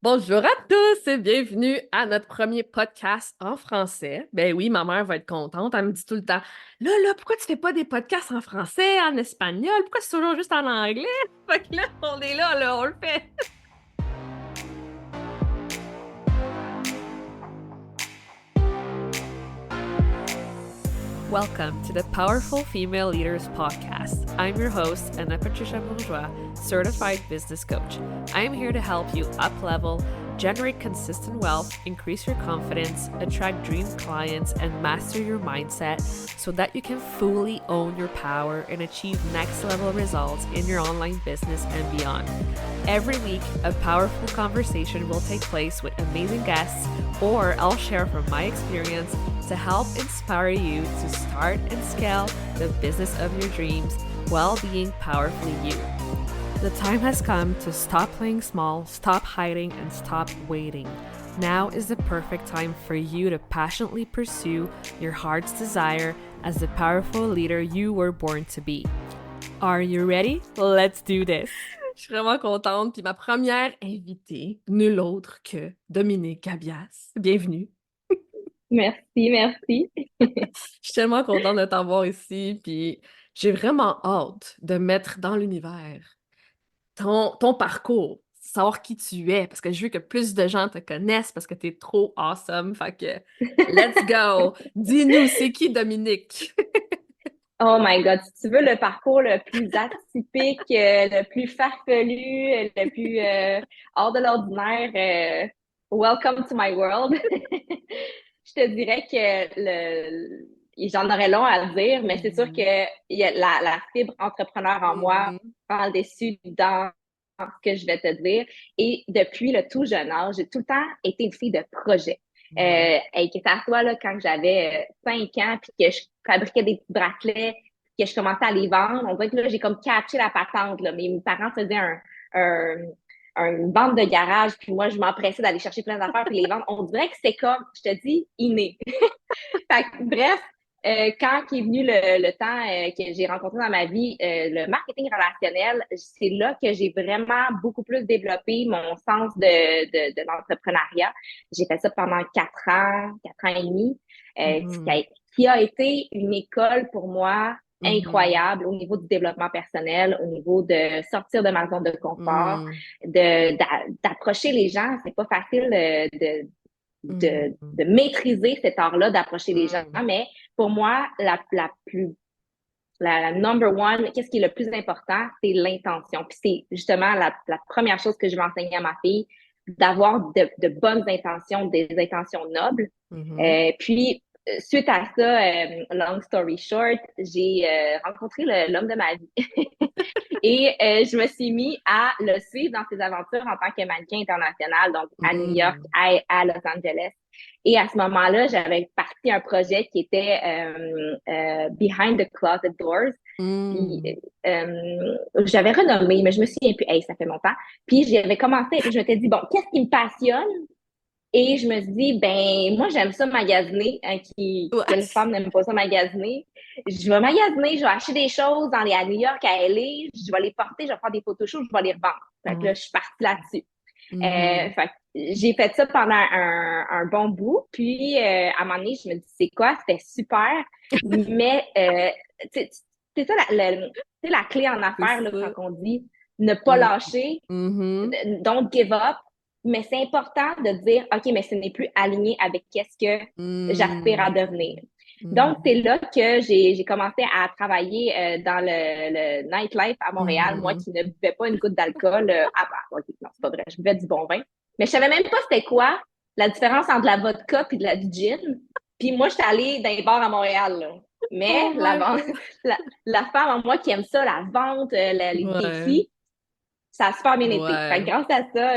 Bonjour à tous et bienvenue à notre premier podcast en français. Ben oui, ma mère va être contente. Elle me dit tout le temps, là, pourquoi tu fais pas des podcasts en français, en espagnol? Pourquoi c'est toujours juste en anglais? Fait que là, on est là, on le fait. Welcome to the Powerful Female Leaders Podcast. I'm your host, Anna Patricia Bourgeois, certified business coach. I am here to help you up-level, generate consistent wealth, increase your confidence, attract dream clients, and master your mindset so that you can fully own your power and achieve next-level results in your online business and beyond. Every week, a powerful conversation will take place with amazing guests, or I'll share from my experience to help inspire you to start and scale the business of your dreams while being powerfully you. The time has come to stop playing small, stop hiding, and stop waiting. Now is the perfect time for you to passionately pursue your heart's desire as the powerful leader you were born to be. Are you ready? Let's do this! Je suis vraiment contente. Puis ma première invitée, nulle autre que Dominique Gabias. Bienvenue. Merci. Je suis tellement contente de t'avoir ici, puis j'ai vraiment hâte de mettre dans l'univers ton parcours, savoir qui tu es, parce que je veux que plus de gens te connaissent parce que t'es trop awesome. Fait que, let's go! Dis-nous, c'est qui Dominique? Oh my God, si tu veux le parcours le plus atypique, le plus farfelu, le plus hors de l'ordinaire, welcome to my world. Je te dirais que j'en aurais long à dire, mais c'est sûr Mhm. que il y a la fibre entrepreneur en moi Mhm. prend le dessus dans ce que je vais te dire. Et depuis le tout jeune âge, j'ai tout le temps été une fille de projet. Ouais. Inquiète-toi, là, quand j'avais 5 ans, puis que je fabriquais des petits bracelets, puis que je commençais à les vendre, on dirait que là, j'ai comme catché la patente, là. Mes parents faisaient un, une vente de garage, puis moi, je m'empressais d'aller chercher plein d'affaires, puis les vendre. On dirait que c'est comme, je te dis, inné. Fait que, bref, quand est venu le temps que j'ai rencontré dans ma vie le marketing relationnel, c'est là que j'ai vraiment beaucoup plus développé mon sens de l'entrepreneuriat. J'ai fait ça pendant 4 ans et demi, Mhm. qui a été une école pour moi Mhm. incroyable au niveau du développement personnel, au niveau de sortir de ma zone de confort, Mhm. d'approcher les gens. C'est pas facile Mhm. de maîtriser cet art-là, d'approcher les gens. Mhm. Mais pour moi, la number one, qu'est-ce qui est le plus important? C'est l'intention. Puis c'est justement la première chose que je vais enseigner à ma fille, d'avoir de bonnes intentions, des intentions nobles. Mhm. Puis, suite à ça, long story short, j'ai rencontré l'homme de ma vie. Et je me suis mis à le suivre dans ses aventures en tant que mannequin international, donc à New York, Mhm. à Los Angeles. Et à ce moment-là, j'avais parti un projet qui était Behind the Closet Doors. Puis Mhm. j'avais renommé, mais je me souviens plus. Hey, ça fait longtemps. Puis j'avais commencé, puis je m'étais dit, bon, qu'est-ce qui me passionne? Et je me suis dit, ben, moi, j'aime ça magasiner. Hein, quelle Ouais. femme n'aime pas ça magasiner? Je vais magasiner, je vais acheter des choses à New York, à LA, je vais les porter, je vais faire des photoshoots, je vais les revendre. Fait que là, je suis partie là-dessus. Mhm. Fait que j'ai fait ça pendant un bon bout. Puis, à un moment donné, je me dis, c'est quoi? C'était super. Mais, c'est ça la clé en C'est affaires, là, quand ça. on dit ne pas Mm. lâcher, Mhm. don't give up. Mais c'est important de dire, OK, mais ce n'est plus aligné avec qu'est-ce que j'aspire à Mm. devenir. Donc, Mhm. c'est là que j'ai commencé à travailler dans le nightlife à Montréal, moi Mhm. qui ne buvais pas une goutte d'alcool. OK, non, c'est pas vrai, je buvais du bon vin. Mais je savais même pas c'était quoi la différence entre la vodka et de la du gin. Puis moi, j'étais allée dans les bars à Montréal, là. Mais Oh my God. la femme en moi qui aime ça, la vente, les Ouais. défis, ça a super bien été. Fait que Ouais. grâce à ça,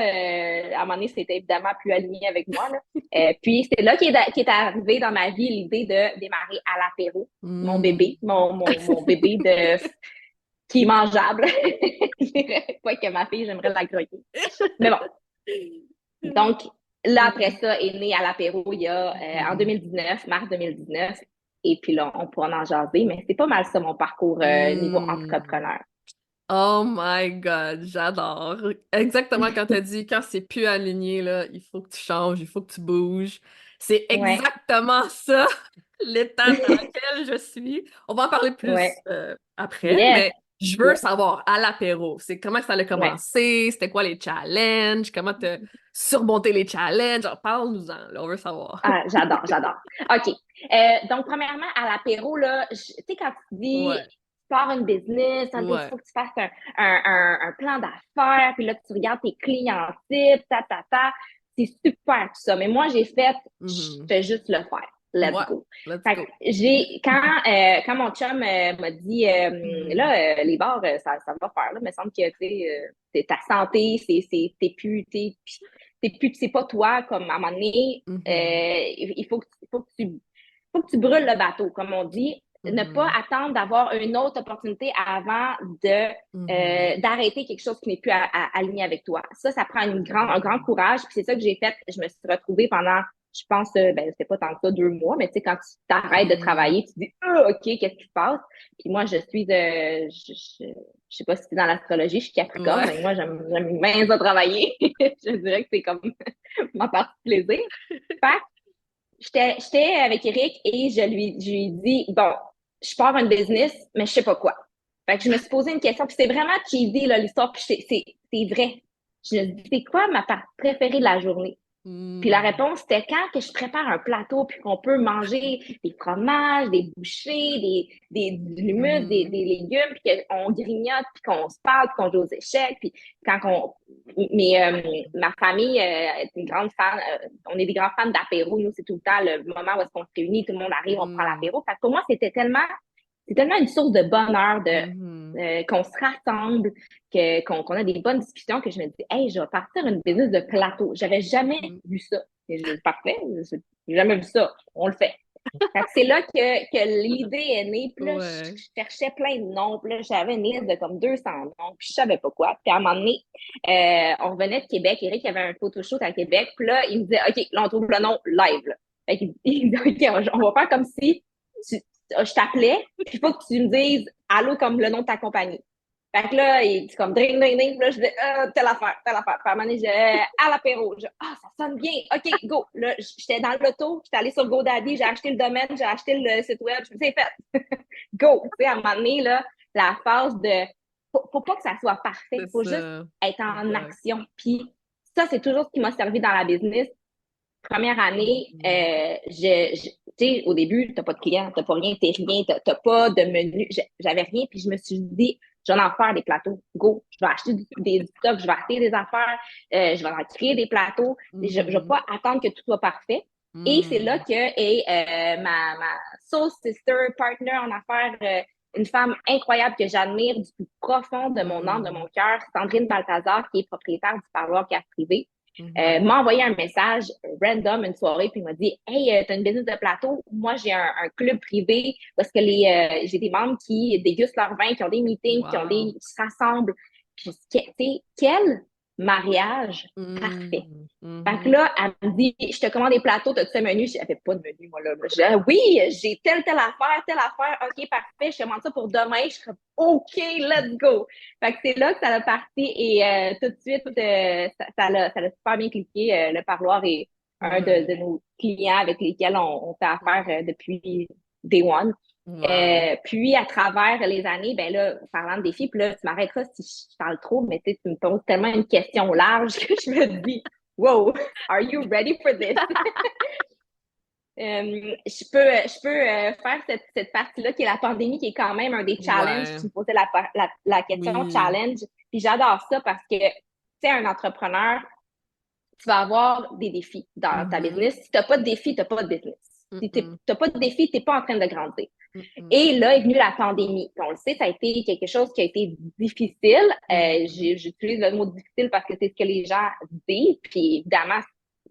à un moment donné, c'était évidemment plus aligné avec moi, là. Puis c'est là qu'est arrivé dans ma vie l'idée de démarrer à l'apéro, mon Mm. bébé, mon bébé qui est mangeable. Pas que ma fille, j'aimerais la croquer. Mais bon, donc là, après Mm. ça, est né à l'apéro il y a en Mhm. 2019, mars 2019. Et puis là, on pourra en jaser, mais c'est pas mal ça mon parcours niveau Mm. entrepreneur. Oh my God, j'adore. Exactement quand t'as dit, quand c'est plus aligné, là, il faut que tu changes, il faut que tu bouges. C'est Ouais, exactement ça, l'étape dans laquelle je suis. On va en parler plus ouais. après, Yes, mais je veux yes, savoir à l'apéro, c'est comment ça a ouais. commencé, c'était quoi les challenges, comment t'as surmonté les challenges. Alors, parle-nous-en, là, on veut savoir. Ah, j'adore, j'adore. OK. Donc, premièrement, à l'apéro, là, tu sais, quand tu dis, Ouais, tu pars une business, hein, il ouais. faut que tu fasses un plan d'affaires, puis là, tu regardes tes clients types, c'est super tout ça. Mais moi, j'ai fait, je Mhm. fais juste le faire. Let's Ouais, go. let's Fait que go. quand mon chum m'a dit, Mhm. là, les bars, ça va faire, là, il me semble que, tu sais, ta santé, c'est pas toi, comme à un moment donné, Mhm. faut que tu brûles le bateau, comme on dit. Ne pas Mhm. attendre d'avoir une autre opportunité avant de Mhm. d'arrêter quelque chose qui n'est plus aligné avec toi. Ça prend un grand courage. Puis c'est ça que j'ai fait. Je me suis retrouvée pendant, je pense, ben, c'était pas tant que ça, 2 mois, mais tu sais, quand tu t'arrêtes de Mhm. travailler, tu dis, ah, OK, qu'est-ce qui se passe? Puis moi, je sais pas si c'est dans l'astrologie, je suis Capricorne, Ouais. mais moi, j'aime bien ça travailler. Je dirais que c'est comme ma partie plaisir. Fait que j'étais avec Eric et je lui ai dit, bon, je pars un business, mais je sais pas quoi. Fait que je me suis posé une question, puis c'est vraiment cheesy, là, l'histoire, puis c'est vrai. Je me suis dit, c'est quoi ma partie préférée de la journée? Puis la Mhm. réponse, c'était quand que je prépare un plateau, puis qu'on peut manger des fromages, des bouchées, de l'humus, Mhm. des légumes, puis qu'on grignote, puis qu'on se parle, puis qu'on joue aux échecs, puis quand on... Mais ma famille est une grande fan, on est des grands fans d'apéro. Nous, c'est tout le temps le moment où est-ce qu'on se réunit, tout le monde arrive, on prend Mhm. l'apéro. Fait que pour moi, c'est tellement une source de bonheur Mhm. qu'on se rassemble, qu'on a des bonnes discussions, que je me dis, hey, je vais partir une business de plateau. J'avais jamais Mhm. vu ça. Parfait, j'ai jamais vu ça. On le fait. Fait que c'est là que l'idée est née. Puis là, Ouais. je cherchais plein de noms. Puis là, j'avais une liste de comme 200 noms. Puis je savais pas quoi. Puis à un moment donné, on revenait de Québec. Eric avait un photoshoot à Québec. Puis là, il me disait, OK, là, on trouve le nom live. Là. Fait qu'il il dit, OK, on va faire comme si je t'appelais. Puis il faut que tu me dises allô comme le nom de ta compagnie. Fait que là, il dit comme dring, dring, dring. Puis là, je dis, telle affaire, telle affaire. Puis à un moment donné, j'ai à l'apéro. Ça sonne bien. OK, go. Là, j'étais dans l'auto, j'étais allée sur GoDaddy, j'ai acheté le domaine, j'ai acheté le site web. Je me suis fait, go. Tu sais, à un moment donné, là, la phase de, faut pas que ça soit parfait. C'est Faut juste ça. être en Exact. action. Puis ça, c'est toujours ce qui m'a servi dans la business. Première année, Mhm. tu sais, au début, t'as pas de clients, t'as pas rien, t'es rien, t'as pas de menu. J'avais rien, puis je me suis dit, je vais en faire des plateaux. Go, je vais acheter des stocks, je vais acheter des affaires, je vais en créer des plateaux. Je vais Mhm. pas attendre que tout soit parfait. Et c'est là Mhm. que ma soul sister, partner en affaires, une femme incroyable que j'admire du plus profond de mon âme, de mon Mhm. cœur, Sandrine Balthazar, qui est propriétaire du parloir Carte Privé, Mhm. m'a envoyé un message random une soirée, puis il m'a dit, hey, t'as une business de plateau? Moi, j'ai un club privé parce que j'ai des membres qui dégustent leur vin, qui ont des meetings, Wow. qui se rassemblent. Puis, tu sais, quel mariage parfait. Mhm. Fait que Mhm. là, elle me dit, je te commande des plateaux, t'as-tu un menu? J'avais pas de menu, moi, là. Je dis, oui, j'ai telle affaire. OK, parfait, je commande ça pour demain. Je suis comme, OK, let's go. Fait que c'est là que ça a parti et tout de suite, ça a super bien cliqué. Le parloir est un Ouais. de nos clients avec lesquels on fait affaire depuis Day One. Wow. Puis, à travers les années, ben là, parlant de défis, puis là, tu m'arrêteras si je parle trop, mais tu sais, tu me poses tellement une question large que je me dis, wow, are you ready for this? Je peux faire cette partie-là qui est la pandémie, qui est quand même un des challenges. Ouais. Tu me posais la question Oui. challenge. Puis j'adore ça parce que, tu sais, un entrepreneur, tu vas avoir des défis dans ta Mhm. business. Si tu n'as pas de défis, tu n'as pas de business. Si tu Mhm. n'as pas de défis, tu n'es pas en train de grandir. Mhm. Et là est venue la pandémie. On le sait, ça a été quelque chose qui a été difficile. Mhm. J'utilise le mot difficile parce que c'est ce que les gens disent. Puis évidemment,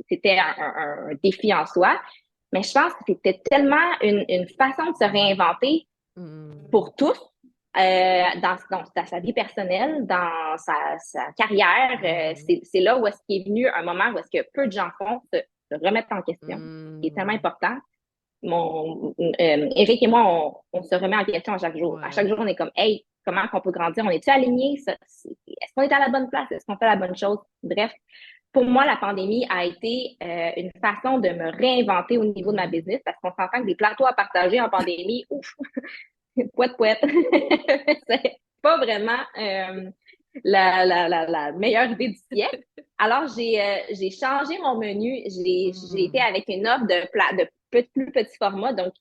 c'était un défi en soi. Mais je pense que c'était tellement une façon de se réinventer Mhm. pour tous, dans sa vie personnelle, dans sa carrière. Mhm. C'est là où est-ce qu'il est venu un moment où est-ce que peu de gens font se remettre en question, qui est tellement Mhm. important. Eric et moi, on se remet en question à chaque jour. À chaque Ouais. jour, on est comme, hey, comment qu'on peut grandir? On est-tu alignés? Est-ce qu'on est à la bonne place? Est-ce qu'on fait la bonne chose? Bref, pour moi, la pandémie a été une façon de me réinventer au niveau de ma business parce qu'on s'entend que des plateaux à partager en pandémie, ouf, pouette, pouette. C'est pas vraiment la meilleure idée du siècle. Alors, j'ai changé mon menu. J'ai été Mm. avec une offre de plus petit format. Donc,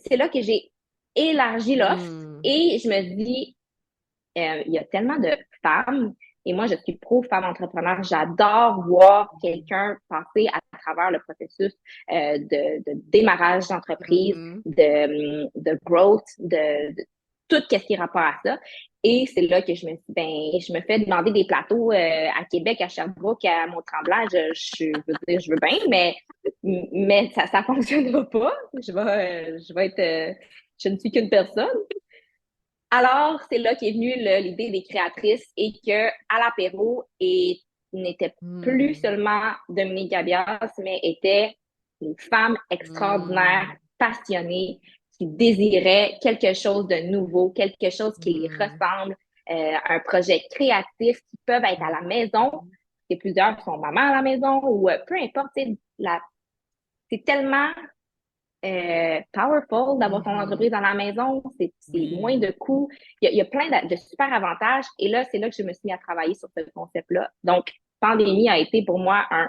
c'est là que j'ai élargi l'offre Mm. et je me dis, il y a tellement de femmes et moi, je suis pro-femme entrepreneur. J'adore voir quelqu'un passer à travers le processus de démarrage d'entreprise, Mhm. de growth, de tout ce qui est rapport à ça. Et c'est là que je me dis, ben, je me fais demander des plateaux à Québec, à Sherbrooke, à Mont-Tremblant. Je veux dire, je veux bien, mais ça fonctionnera pas. Je vais être, je ne suis qu'une personne. Alors, c'est là qu'est venue l'idée des créatrices et que à l'apéro n'était plus Mm. seulement Dominique Gabias, mais était une femme extraordinaire, Mm. passionnée, qui désirait quelque chose de nouveau, quelque chose qui les Mm. ressemble, un projet créatif qui peuvent être à la maison, et plusieurs sont mamans à la maison ou peu importe, c'est tellement powerful d'avoir ton Mhm. entreprise dans la maison, c'est moins Oui. de coûts. Il y a plein de super avantages. Et là, c'est là que je me suis mis à travailler sur ce concept-là. Donc, pandémie a été pour moi une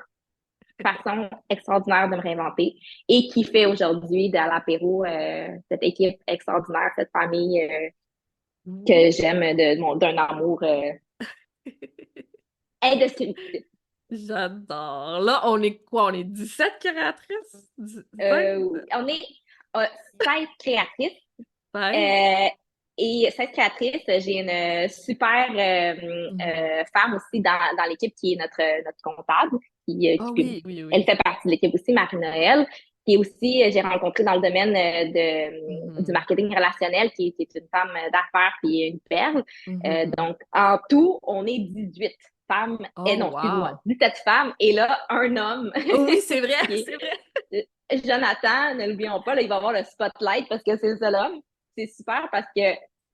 façon extraordinaire de me réinventer et qui fait aujourd'hui de l'apéro cette équipe extraordinaire, cette famille Oui. que j'aime d'un amour indescriptible. J'adore. Là, on est quoi? On est 17 créatrices? 16? On est 16 créatrices. 16? Euh, et cette créatrice, j'ai une super Mhm. femme aussi dans l'équipe qui est notre comptable. Ah oui, oui, Elle oui. fait partie de l'équipe aussi, Marie-Noël, qui est aussi, j'ai rencontré dans le domaine du Mhm. marketing relationnel, qui est une femme d'affaires puis une perle. Mhm. Donc, en tout, on est 18 femmes, et Oh, non, excuse-moi, wow. 17 femmes, et là, un homme Oh oui, c'est vrai, qui c'est vrai. est Jonathan, ne l'oublions pas, là, il va avoir le spotlight parce que c'est le seul homme. C'est super parce que,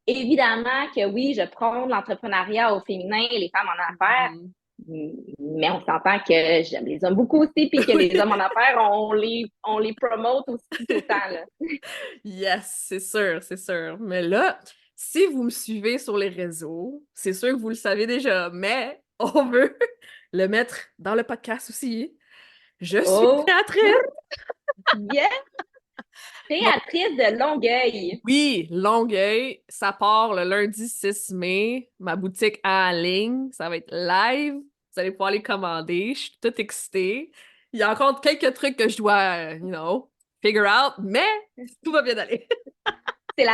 évidemment, que oui, je prône l'entrepreneuriat au féminin et les femmes en affaires, Mhm. mais on s'entend que j'aime les hommes beaucoup aussi, puis que les hommes en affaires, on les promote aussi tout autant, là. Yes, c'est sûr, c'est sûr. Mais là, si vous me suivez sur les réseaux, c'est sûr que vous le savez déjà, mais on veut le mettre dans le podcast aussi. Je suis Oh, créatrice. yes! Donc, Créatrice de Longueuil. oui, Longueuil, ça part le lundi 6 mai. Ma boutique en ligne, ça va être live. Vous allez pouvoir les commander. Je suis toute excitée. Il y a encore quelques trucs que je dois, figure out, mais tout va bien aller. C'est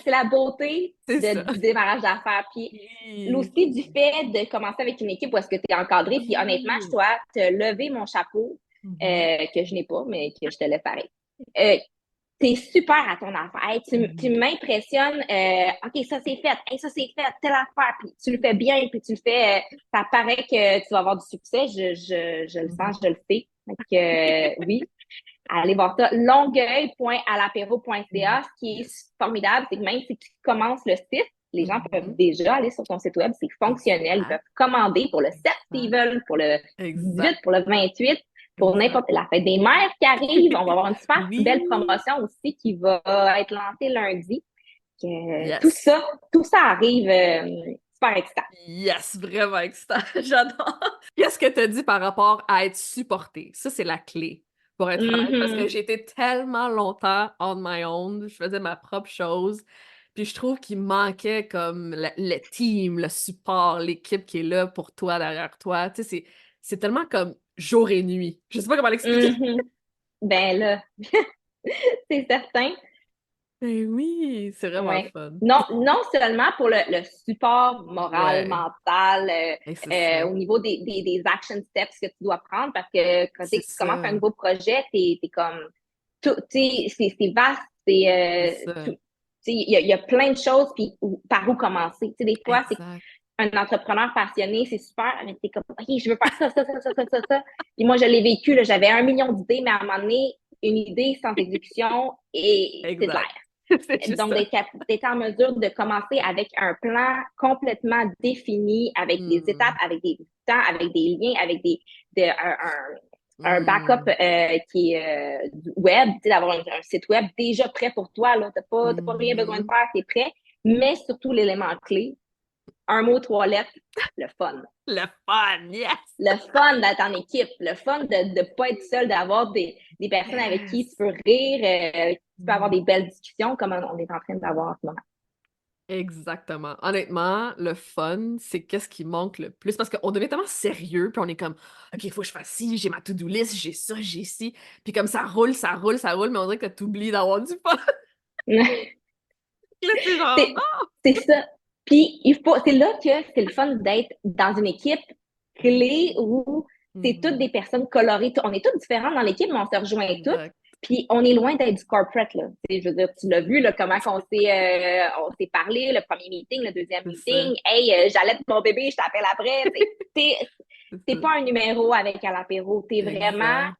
c'est la beauté C'est ça. du démarrage d'affaires. Puis Oui. aussi du fait de commencer avec une équipe où est-ce que tu es encadré. Puis honnêtement, je Oui. dois te lever mon chapeau, Mhm. que je n'ai pas, mais que je te laisse pareil. Euh, T'es super à ton affaire. Hey, tu Mhm. m'impressionnes. OK, ça c'est fait. Hey, ça c'est fait. Telle affaire. Puis tu le fais bien. Puis tu le fais. Ça paraît que tu vas avoir du succès. Je le sens, je Mhm. le sais. Donc, oui, allez voir ça. Longueuil.alapéro.ca. Ce qui est formidable, c'est que même si tu commences le site, les gens peuvent Mhm. déjà aller sur ton site web. C'est fonctionnel. Ils peuvent Exact. commander pour le 7 s'ils Exact. veulent, pour le 18, Exact. pour le 28, pour Exact. n'importe la fête des mères qui arrive. On va avoir une super belle Oui. promotion aussi qui va être lancée lundi. Tout Yes. ça, tout ça arrive super excitant. Yes, vraiment excitant. J'adore. Qu'est-ce que tu as dit par rapport à être supporté? Ça, c'est la clé, pour être honnête, parce que Mhm. j'ai été tellement longtemps on my own, je faisais ma propre chose, puis je trouve qu'il manquait comme le team, le support, l'équipe qui est là pour toi, derrière toi. Tu sais, c'est tellement comme jour et nuit. Je sais pas comment l'expliquer. Mhm. Ben là, c'est certain. Ben oui, c'est vraiment le Ouais. fun. Non, non seulement pour le support moral, Ouais, mental, et c'est ça. au niveau des action steps que tu dois prendre, parce que quand C'est tu commences un ça. nouveau projet, t'es comme tout, tu sais, c'est vaste, c'est C'est tout, ça. tu sais, il y a plein de choses, puis par où commencer. Tu sais, des fois, c'est Exact. un entrepreneur passionné, c'est super, mais c'est comme, OK, je veux faire ça. Puis moi, je l'ai vécu, là, j'avais 1 million d'idées, mais à un moment donné, une idée sans exécution et c'est de Exact. l'air. C'est juste Donc, ça. d'être en mesure de commencer avec un plan complètement défini, avec des étapes, Hmm. avec des temps, avec des liens, avec un backup Hmm. qui est web, tu sais, d'avoir un site web déjà prêt pour toi. Tu n'as pas rien besoin de Mhm. faire, c'est prêt. Mais surtout, l'élément clé, un mot, trois lettres, le fun. Le fun, yes! Le fun d'être en équipe, le fun de ne pas être seul, d'avoir des personnes avec qui tu Yes! peux rire, tu peux avoir Hmm. des belles discussions comme on est en train d'avoir en ce moment. Exactement. Honnêtement, le fun, c'est qu'est-ce qui manque le plus parce qu'on devient tellement sérieux, puis on est comme, OK, il faut que je fasse ci, j'ai ma to-do list, j'ai ça, j'ai ci. Puis comme ça roule, ça roule, ça roule, mais on dirait que t'oublies d'avoir du fun. Là, c'est genre, C'est c'est ça. Puis, c'est là que c'est le fun d'être dans une équipe clé où c'est toutes mhm, des personnes colorées. On est toutes différentes dans l'équipe, mais on se rejoint toutes. exact. Puis, on est loin d'être du corporate, là. Je veux dire, tu l'as vu, là, comment on s'est parlé, le premier meeting, le deuxième C'est ça. meeting. Hey, j'allais mon bébé, je t'appelle après. C'est T'es ça. pas un numéro avec à l'apéro. T'es vraiment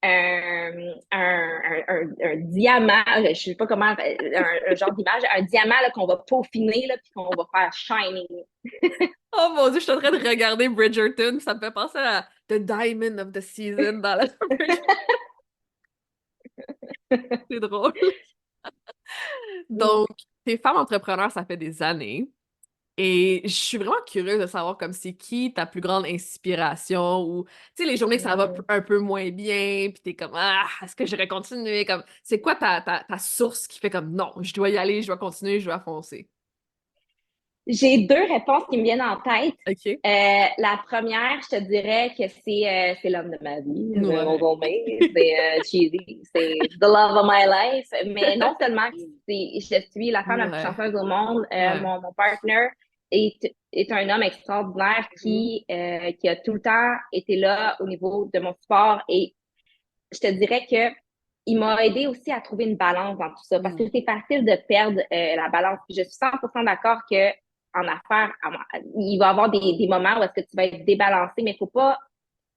Exact. un diamant, je sais pas comment, un genre d'image, un diamant là, qu'on va peaufiner, là, puis qu'on va faire shining. Oh mon Dieu, je suis en train de regarder Bridgerton, ça me fait penser à The Diamond of the Season dans la Bridgerton. C'est drôle. Donc, t'es femme entrepreneur, ça fait des années. Et je suis vraiment curieuse de savoir comme c'est qui ta plus grande inspiration ou tu sais les journées que ça va Mhm. un peu moins bien puis t'es comme ah est-ce que j'aurais continué comme c'est quoi ta source qui fait comme non je dois y aller je dois continuer je dois foncer. J'ai deux réponses qui me viennent en tête. OK. La première, je te dirais que c'est l'homme de ma vie, mon Ouais. roommate, c'est cheesy, c'est the love of my life. Mais non seulement je suis la femme la plus Ouais. chanceuse au monde, Ouais. mon partner est un homme extraordinaire qui a tout le temps été là au niveau de mon support et je te dirais que il m'a aidé aussi à trouver une balance dans tout ça parce que Mm. c'est facile de perdre la balance. Puis je suis 100% d'accord que en affaires, il va y avoir des moments où est-ce que tu vas être débalancé, mais il faut pas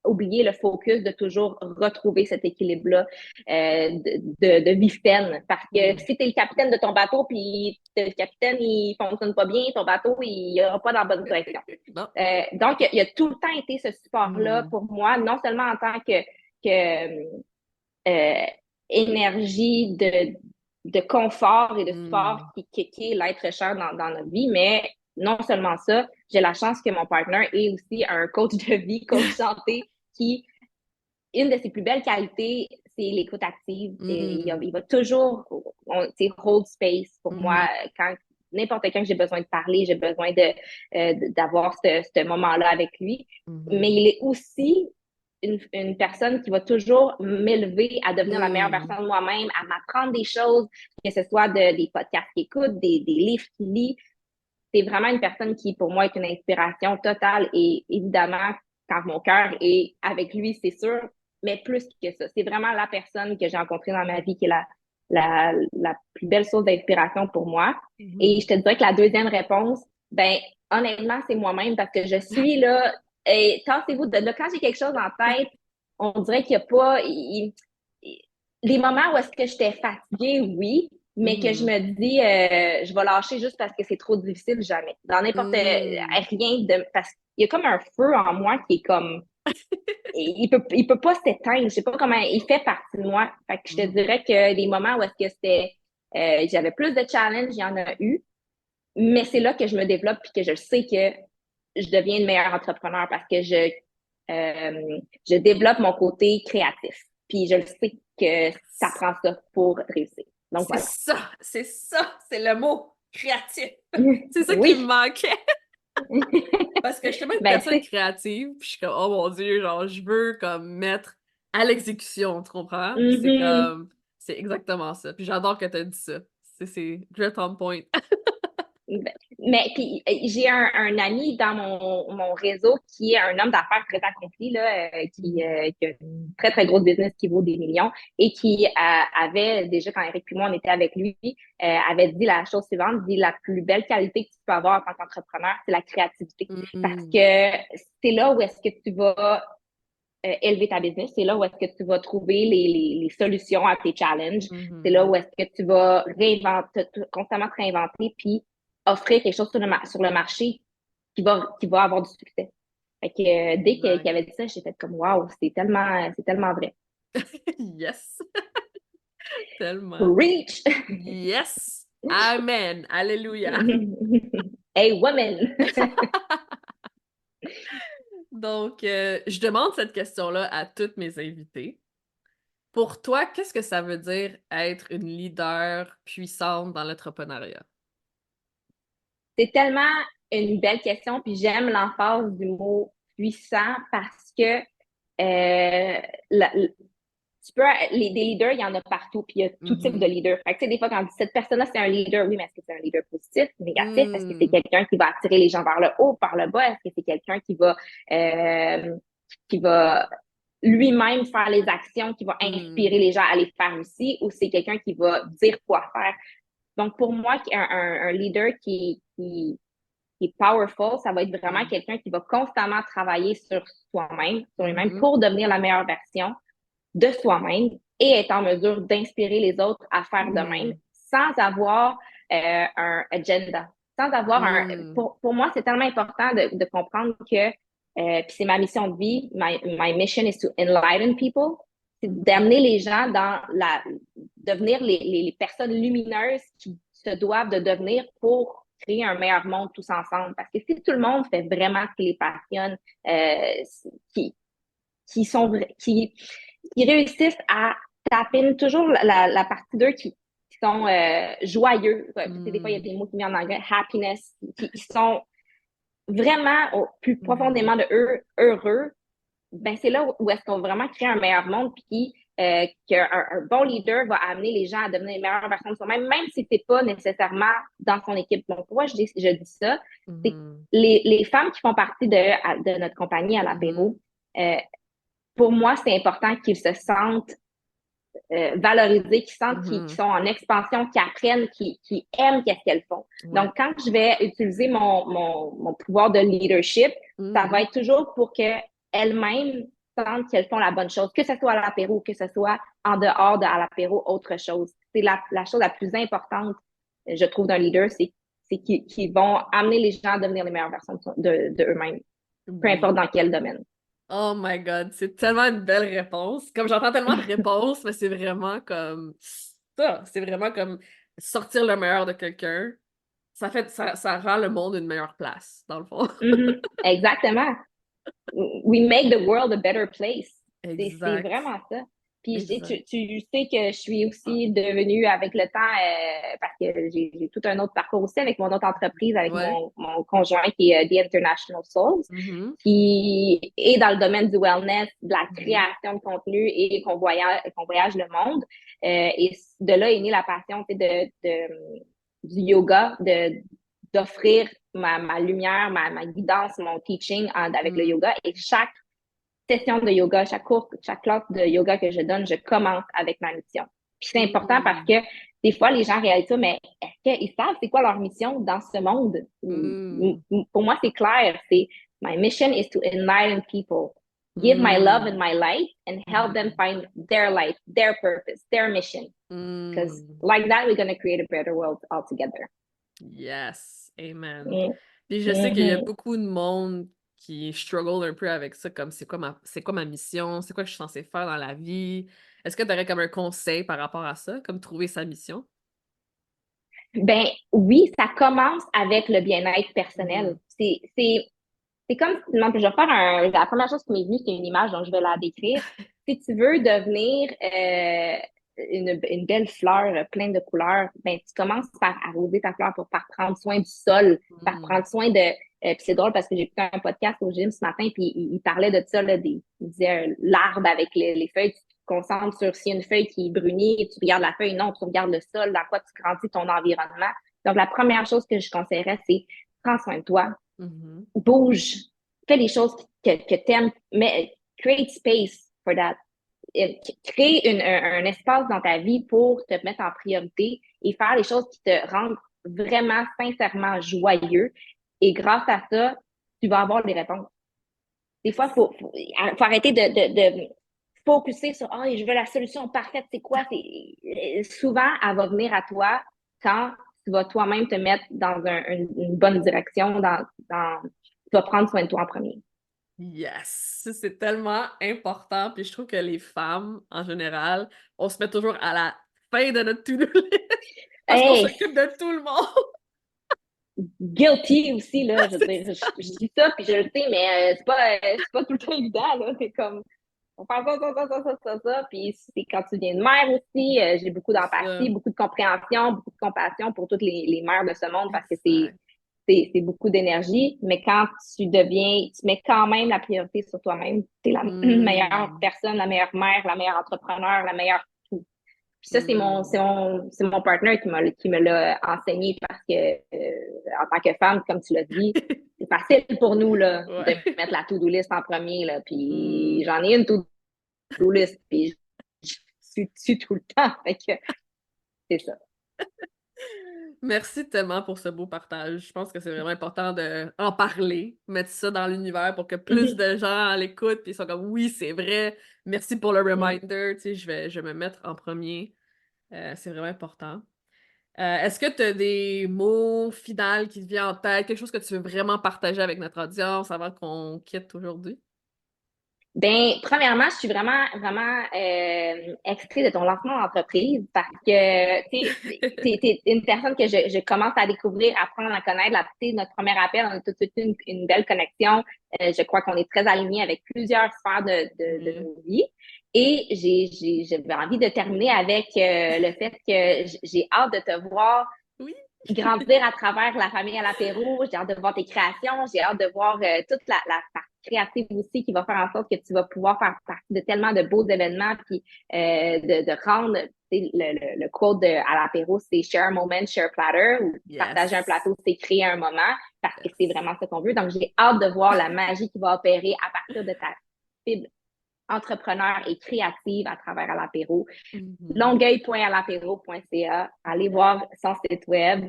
oublier le focus de toujours retrouver cet équilibre-là de vie saine. Parce que Mm. si tu es le capitaine de ton bateau, puis le capitaine, il fonctionne pas bien, ton bateau, il ira pas dans la bonne direction. Non. Donc, il y a tout le temps été ce support-là Mm. pour moi, non seulement en tant que euh, énergie de confort et de support Mm. qui est l'être cher dans notre vie, mais non seulement ça, j'ai la chance que mon partenaire est aussi un coach de vie, coach santé, qui, une de ses plus belles qualités, c'est l'écoute active. Mm. Il va toujours hold space pour moi Mhm. quand n'importe quand j'ai besoin de parler, j'ai besoin d'avoir ce moment-là avec lui. Mais Mhm. il est aussi une personne qui va toujours m'élever à devenir la meilleure Mm. version de moi-même, à m'apprendre des choses, que ce soit des podcasts qu'il écoute, des livres qu'il lit. C'est vraiment une personne qui, pour moi, est une inspiration totale et évidemment, quand mon cœur est avec lui, c'est sûr, mais plus que ça. C'est vraiment la personne que j'ai rencontrée dans ma vie qui est la plus belle source d'inspiration pour moi. Et Mhm. je te dirais que la deuxième réponse, ben, honnêtement, c'est moi-même parce que je suis là, et tassez-vous de là, quand j'ai quelque chose en tête, on dirait qu'il n'y a pas, les moments où est-ce que j'étais fatiguée, oui, mais que je Mhm. me dis, je vais lâcher juste parce que c'est trop difficile, jamais. Dans n'importe Mm. rien de, parce qu'il y a comme un feu en moi qui est comme, il peut pas s'éteindre. Je sais pas comment, il fait partie de moi. Fait que je te Mhm. dirais que les moments où est-ce que j'avais plus de challenges, il y en a eu, mais c'est là que je me développe puis que je sais que je deviens une meilleure entrepreneur parce que je développe mon côté créatif. Puis je le sais que ça prend ça pour réussir. Donc voilà. C'est le mot créatif. C'est ça qui me Oui. manquait. Parce que je suis tellement une Ben, tu personne sais. créative, puis je suis comme, oh mon Dieu, genre, je veux comme mettre à l'exécution, tu comprends? Puis c'est Mhm. comme, c'est exactement ça. Puis j'adore que t'as dit ça. C'est direct on point. Mais puis j'ai un ami dans mon réseau qui est un homme d'affaires très accompli là, qui a une très très grosse business qui vaut des millions et qui avait déjà quand Eric et moi on était avec lui avait dit la chose suivante, dit la plus belle qualité que tu peux avoir en tant qu'entrepreneur, c'est la créativité parce Mhm. que c'est là où est-ce que tu vas élever ta business. C'est là où est-ce que tu vas trouver les solutions à tes challenges. C'est là où est-ce que tu vas constamment te réinventer puis offrir quelque chose sur le marché qui va avoir du succès. Fait que dès qu'il y avait dit ça, j'ai fait comme wow, c'est tellement vrai. Yes! Tellement. Reach! Yes! Amen! Alléluia! Hey, woman! Donc, je demande cette question-là à toutes mes invités. Pour toi, qu'est-ce que ça veut dire être une leader puissante dans l'entrepreneuriat? C'est tellement une belle question, puis j'aime l'emphase du mot puissant parce que des leaders, il y en a partout, puis il y a tout type de leader. Fait que, tu sais, des fois, quand on dit cette personne-là, c'est un leader, oui, mais est-ce que c'est un leader positif, négatif? Est-ce que c'est quelqu'un qui va attirer les gens vers le haut, par le bas? Est-ce que c'est quelqu'un qui va lui-même faire les actions, qui va inspirer les gens à les faire aussi, ou c'est quelqu'un qui va dire quoi faire? Donc, pour moi, un leader qui est powerful, ça va être vraiment quelqu'un qui va constamment travailler sur soi-même, sur lui-même, pour devenir la meilleure version de soi-même et être en mesure d'inspirer les autres à faire de même sans avoir un agenda, sans avoir Pour moi, c'est tellement important de comprendre que, puis c'est ma mission de vie, my mission is to enlighten people, c'est d'amener les gens devenir les personnes lumineuses qui se doivent de devenir pour créer un meilleur monde tous ensemble. Parce que si tout le monde fait vraiment ce qui les passionne, qui, qui réussissent à taper toujours la partie d'eux qui sont joyeux. Des fois, il y a des mots qui viennent en anglais, happiness, qui sont vraiment au plus profondément de eux heureux. Ben, c'est là où est-ce qu'on va vraiment créer un meilleur monde, puis qu'un bon leader va amener les gens à devenir les meilleures versions de soi-même, même si c'est pas nécessairement dans son équipe. Donc, pourquoi je dis ça? C'est les femmes qui font partie de notre compagnie à l'apéro, pour moi, c'est important qu'ils se sentent valorisés, qu'ils sentent qu'ils sont en expansion, qu'ils apprennent, qu'ils aiment qu'est-ce qu'elles font. Donc, quand je vais utiliser mon pouvoir de leadership, ça va être toujours pour qu'elles-mêmes sentent qu'elles font la bonne chose, que ce soit à l'apéro, que ce soit en dehors de à l'apéro, autre chose. C'est la chose la plus importante, je trouve, d'un leader, c'est qu'ils vont amener les gens à devenir les meilleures versions de eux-mêmes, peu importe dans quel domaine. Oh my God, c'est tellement une belle réponse. Comme j'entends tellement de réponses, mais c'est vraiment comme ça. C'est vraiment comme sortir le meilleur de quelqu'un. Ça rend le monde une meilleure place, dans le fond. Exactement. We make the world a better place. C'est Exact. vraiment ça. Puis Exact. tu sais que je suis aussi devenue avec le temps, parce que j'ai tout un autre parcours aussi avec mon autre entreprise, avec mon conjoint qui est The International Souls, qui est dans le domaine du wellness, de la création de contenu et qu'on voyage le monde. Et de là est née la passion du yoga, d'offrir ma lumière, ma guidance, mon teaching avec le yoga. Et chaque session de yoga, chaque cours, chaque classe de yoga que je donne, je commence avec ma mission. Puis c'est important parce que des fois, les gens réalisent ça, mais est-ce qu'ils savent c'est quoi leur mission dans ce monde? Pour moi, c'est clair. C'est my mission is to enlighten people, give my love and my light, and help them find their life, their purpose, their mission. Because like that, we're going to create a better world altogether. Yes, amen. Puis je sais qu'il y a beaucoup de monde qui struggle un peu avec ça, comme c'est quoi ma mission, c'est quoi que je suis censée faire dans la vie. Est-ce que tu aurais comme un conseil par rapport à ça, comme trouver sa mission? Ben oui, ça commence avec le bien-être personnel. C'est comme, non, je vais faire la première chose qui m'est venue, c'est une image, donc je vais la décrire. Si tu veux devenir une belle fleur pleine de couleurs, ben tu commences par arroser ta fleur, par prendre soin du sol, par prendre soin de... puis c'est drôle parce que j'ai écouté un podcast au gym ce matin, puis il parlait de ça, là, il disait l'arbre avec les feuilles, tu te concentres sur s'il y a une feuille qui est brunie, tu regardes la feuille, non, tu regardes le sol, dans quoi tu grandis ton environnement. Donc, la première chose que je conseillerais, c'est prends soin de toi, bouge, fais les choses que t'aimes, mais create space for that. Crée un espace dans ta vie pour te mettre en priorité et faire les choses qui te rendent vraiment sincèrement joyeux. Et grâce à ça, tu vas avoir des réponses. Des fois, faut arrêter de focuser sur oh, je veux la solution parfaite, c'est quoi? Souvent, elle va venir à toi quand tu vas toi-même te mettre dans une bonne direction, tu vas prendre soin de toi en premier. Yes! Ça, c'est tellement important. Puis je trouve que les femmes, en général, on se met toujours à la fin de notre to-do list parce qu'on Hey, s'occupe de tout le monde. guilty aussi, là, je veux C'est dire, ça. je dis ça, puis je le sais, mais c'est pas tout le temps évident, là. C'est comme, on parle ça, puis c'est quand tu viens de mère aussi, j'ai beaucoup C'est ça. d'empathie, beaucoup de compréhension, beaucoup de compassion pour toutes les mères de ce monde parce que Exact. c'est beaucoup d'énergie, mais quand tu mets quand même la priorité sur toi-même, tu es la meilleure Mm. personne, la meilleure mère, la meilleure entrepreneur, la meilleure tout. Puis ça, Mm. c'est mon partner qui me l'a enseigné parce que, en tant que femme, comme tu l'as dit, c'est facile pour nous, là, de Ouais. mettre la to-do list en premier, là. Puis Mm. j'en ai une to-do list, puis je suis dessus tout le temps. Fait que c'est ça. Merci tellement pour ce beau partage. Je pense que c'est vraiment important d'en parler, mettre ça dans l'univers pour que plus de gens l'écoutent puis ils sont comme oui, c'est vrai. Merci pour le reminder. Tu sais, je vais me mettre en premier. C'est vraiment important. Est-ce que tu as des mots finaux qui te viennent en tête, quelque chose que tu veux vraiment partager avec notre audience avant qu'on quitte aujourd'hui? Ben, premièrement, je suis vraiment, vraiment excitée de ton lancement d'entreprise parce que, tu sais, t'es une personne que je commence à découvrir, à apprendre à connaître. Notre premier appel, on a tout de suite eu une belle connexion. Je crois qu'on est très alignés avec plusieurs sphères de Oui. nos vies. Et j'avais envie de terminer avec le fait que j'ai hâte de te voir Oui. grandir à travers la famille à l'apéro. J'ai hâte de voir tes créations. J'ai hâte de voir toute la partie créative aussi qui va faire en sorte que tu vas pouvoir faire partie de tellement de beaux événements puis de rendre le quote à l'apéro, c'est share a moment, share a platter ou partager un Yes. plateau, c'est créer un moment parce que c'est Yes. vraiment ce qu'on veut. Donc, j'ai hâte de voir la magie qui va opérer à partir de ta fibre entrepreneur et créative à travers à l'apéro. Mhm. Longueuil.alapéro.ca. Allez voir son site web.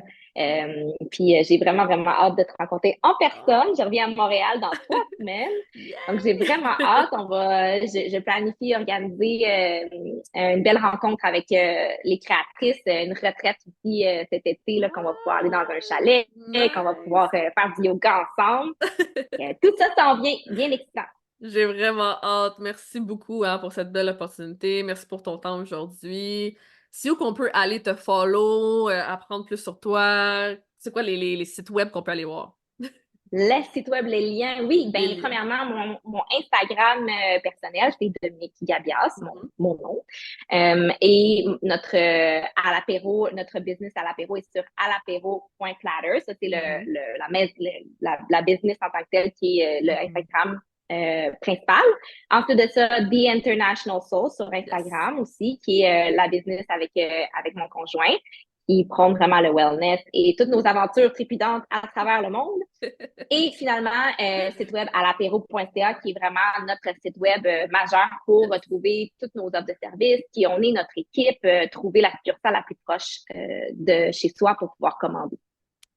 Puis j'ai vraiment, vraiment hâte de te rencontrer en Ah. personne. Je reviens à Montréal dans 3 semaines. Donc, j'ai Yay! vraiment hâte. Je planifie organiser une belle rencontre avec les créatrices, une retraite aussi cet été là, qu'on va pouvoir aller dans un Ah, chalet, qu'on va pouvoir nice! faire du yoga ensemble. Tout ça s'en vient bien excitant. J'ai vraiment hâte. Merci beaucoup hein, pour cette belle opportunité. Merci pour ton temps aujourd'hui. Si où qu'on peut aller te follow, apprendre plus sur toi, c'est quoi les sites web qu'on peut aller voir? Le site web, les liens. Oui, Les ben liens. premièrement, mon Instagram personnel, c'est Dominique Gabias, Mhm. mon nom. Et notre à l'apéro, notre business à l'apéro est sur alapéro.platter. Ça, c'est Mhm. la business en tant que telle qui est le Mhm. Instagram principal. Ensuite de ça, The International Soul sur Yes. Instagram aussi, qui est la business avec mon conjoint, qui prône vraiment le wellness et toutes nos aventures trépidantes à travers le monde. Et finalement, site web à l'apéro.ca, qui est vraiment notre site web majeur pour Yes. retrouver toutes nos offres de services, qui on est notre équipe, trouver la succursale la plus proche de chez soi pour pouvoir commander.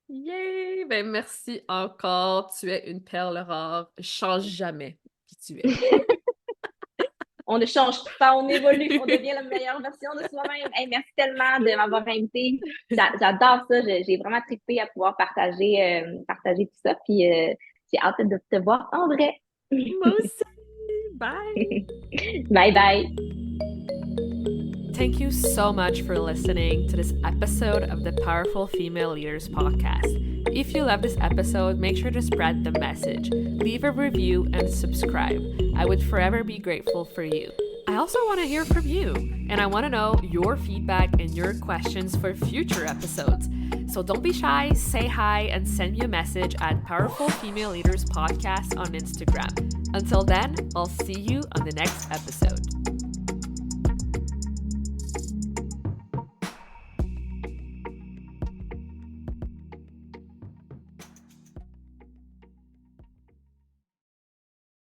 Yay! Ben merci encore. Tu es une perle rare. Change jamais qui tu es. On ne change pas, on évolue, on devient la meilleure version de soi-même. Hey, merci tellement de m'avoir invité. J'adore ça. J'ai vraiment trippé à pouvoir partager tout ça. Puis j'ai hâte de te voir en vrai. Moi aussi. Bye! Bye bye. Thank you so much for listening to this episode of the Powerful Female Leaders podcast. If you love this episode, make sure to spread the message, leave a review, and subscribe. I would forever be grateful for you. I also want to hear from you, and I want to know your feedback and your questions for future episodes. So don't be shy, say hi, and send me a message at Powerful Female Leaders Podcast on Instagram. Until then, I'll see you on the next episode.